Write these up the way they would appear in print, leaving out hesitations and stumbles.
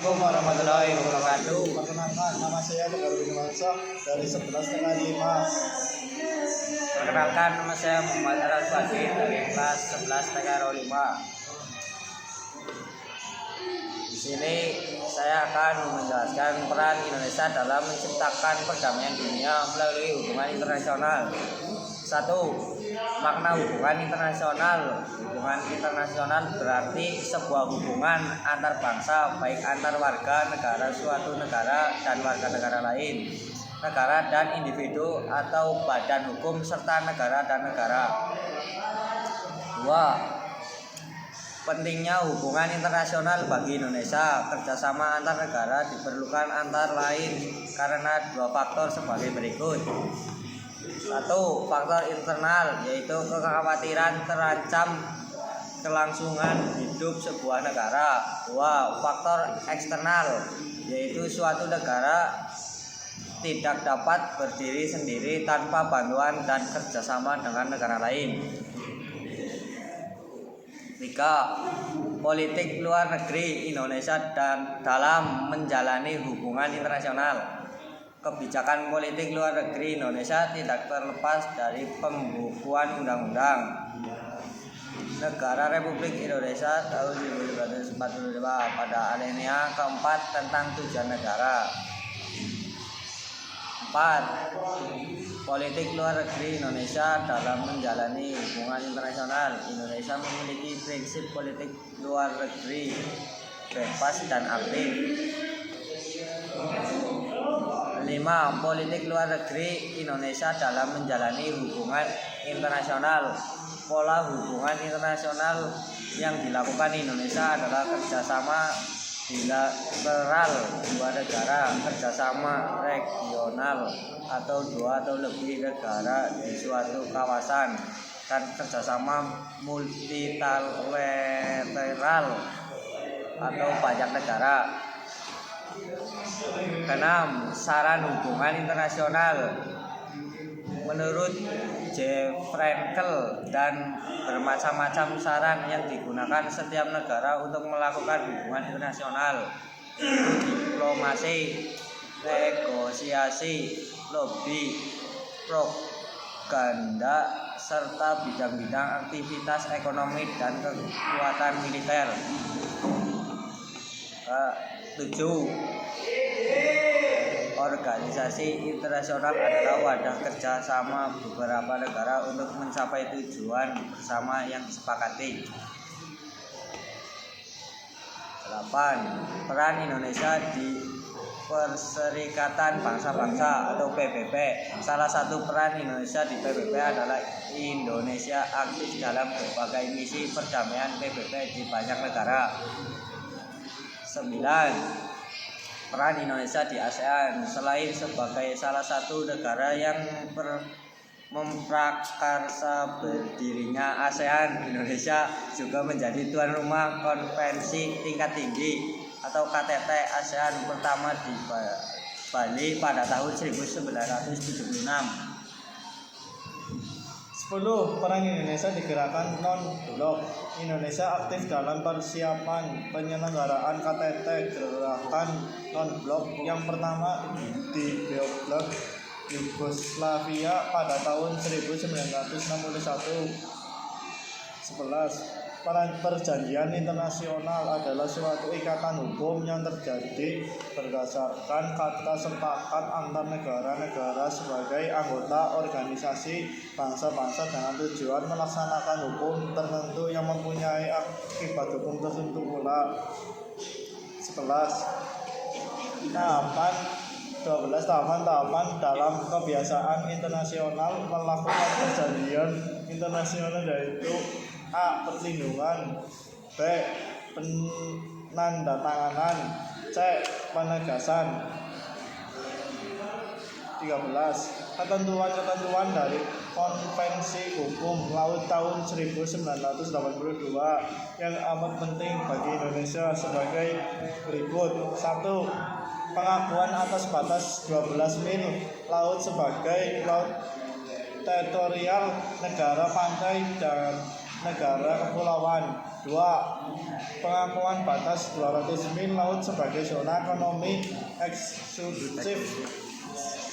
Assalamualaikum warahmatullahi wabarakatuh. Perkenalkan, nama saya Tegar Binasa dari 11 Tengah 5. Perkenalkan, nama saya Muhammad Al-Fadli dari kelas 11 TK 5. Di sini saya akan menjelaskan peran Indonesia dalam menciptakan perdamaian dunia melalui hubungan internasional. 1. Makna hubungan internasional. Hubungan internasional berarti sebuah hubungan antar bangsa, baik antar warga negara suatu negara dan warga negara lain, negara dan individu atau badan hukum serta negara dan negara. 2. Pentingnya hubungan internasional bagi Indonesia. Kerjasama antar negara diperlukan antara lain karena dua faktor sebagai berikut. 1. Faktor internal, yaitu kekhawatiran terancam kelangsungan hidup sebuah negara. 2. Faktor eksternal, yaitu suatu negara tidak dapat berdiri sendiri tanpa bantuan dan kerjasama dengan negara lain. 3. Politik luar negeri Indonesia dan dalam menjalani hubungan internasional. Kebijakan politik luar negeri Indonesia tidak terlepas dari pembukuan undang-undang Negara Republik Indonesia tahun 1945 pada alinea keempat tentang tujuan negara. 4. Politik luar negeri Indonesia dalam menjalani hubungan internasional. Indonesia memiliki prinsip politik luar negeri bebas dan aktif. 5. Politik luar negeri Indonesia dalam menjalani hubungan internasional. Pola hubungan internasional yang dilakukan Indonesia adalah kerjasama bilateral dua negara, kerjasama regional atau dua atau lebih negara di suatu kawasan, dan kerjasama multilateral atau banyak negara. 6. Saran hubungan internasional. Menurut J. Frankel dan bermacam-macam saran yang digunakan setiap negara untuk melakukan hubungan internasional, diplomasi, negosiasi, lobby, propaganda, serta bidang-bidang aktivitas ekonomi dan kekuatan militer. 7. Organisasi internasional adalah wadah kerja sama beberapa negara untuk mencapai tujuan bersama yang disepakati. 8. Peran Indonesia di Perserikatan Bangsa-Bangsa atau PBB. Salah satu peran Indonesia di PBB adalah Indonesia aktif dalam berbagai misi perdamaian PBB di banyak negara. 9. Peran Indonesia di ASEAN. Selain sebagai salah satu negara yang memprakarsa berdirinya ASEAN, Indonesia juga menjadi tuan rumah konvensi tingkat tinggi atau KTT ASEAN pertama di Bali pada tahun 1976. 10. Peran Indonesia di gerakan non-blok. Indonesia aktif dalam persiapan penyelenggaraan KTT gerakan non-blok yang pertama di Beograd, Yugoslavia pada tahun 1961. 11. Perjanjian internasional adalah suatu ikatan hukum yang terjadi berdasarkan kata sepakat antar negara-negara sebagai anggota organisasi bangsa-bangsa dengan tujuan melaksanakan hukum tertentu yang mempunyai akibat hukum tertentu pula. 11. Tahapan dalam kebiasaan internasional melakukan perjanjian internasional, yaitu A. Perlindungan, B. Penandatanganan, C. Penegasan. 13. Ketentuan-ketentuan dari Konvensi Hukum Laut tahun 1982 yang amat penting bagi Indonesia sebagai berikut. 1. Pengakuan atas batas 12 mil laut sebagai laut teritorial negara pantai dan negara kepulauan. 2. Pengakuan batas 200 mil laut sebagai zona ekonomi eksklusif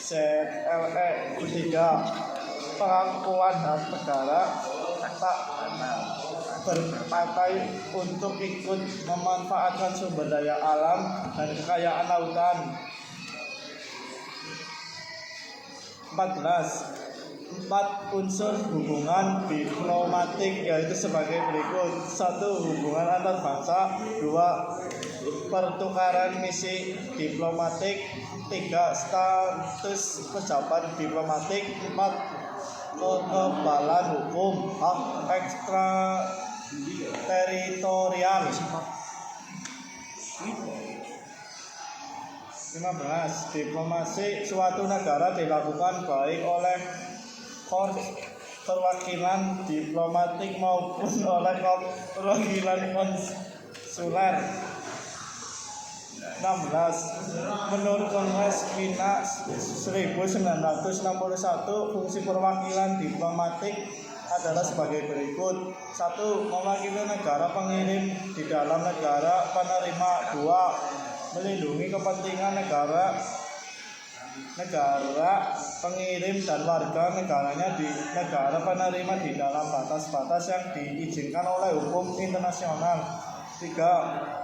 ZLE. 3. Pengakuan hak negara tak berpartai untuk ikut memanfaatkan sumber daya alam dan kekayaan lautan. 14. 4 unsur hubungan diplomatik yaitu sebagai berikut. 1. Hubungan antar bangsa. 2. Pertukaran misi diplomatik. 3. Status pejabat diplomatik. 4. Kekebalan hukum hak ekstrateritorial. 15. Diplomasi suatu negara dilakukan baik oleh korps perwakilan diplomatik maupun oleh korps perwakilan konsuler. 16. Menurut Kongres Wina 1961, fungsi perwakilan diplomatik adalah sebagai berikut. 1. Mewakili negara pengirim di dalam negara penerima. 2. Melindungi kepentingan negara pengirim dan warga negaranya di negara penerima di dalam batas-batas yang diizinkan oleh hukum internasional. 3.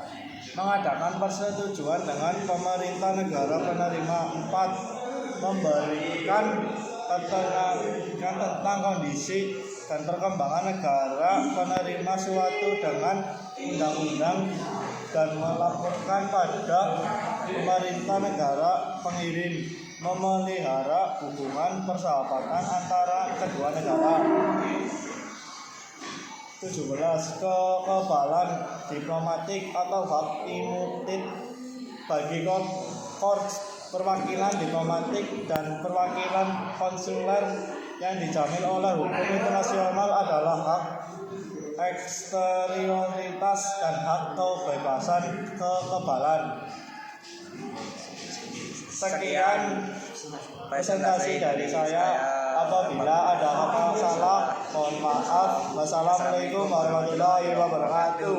Mengadakan persetujuan dengan pemerintah negara penerima. 4. Memberikan keterangan tentang kondisi dan perkembangan negara penerima suatu dengan undang-undang dan melaporkan pada pemerintah negara pengirim. Memelihara hubungan persahabatan antara kedua negara. 17. Kekebalan diplomatik atau hak imunit bagi korps perwakilan diplomatik dan perwakilan konsuler yang dijamin oleh hukum internasional adalah hak eksterioritas dan hak kebebasan kekebalan. Sekian presentasi dari saya. Apabila ada apa salah, mohon maaf. Wassalamualaikum warahmatullahi wabarakatuh.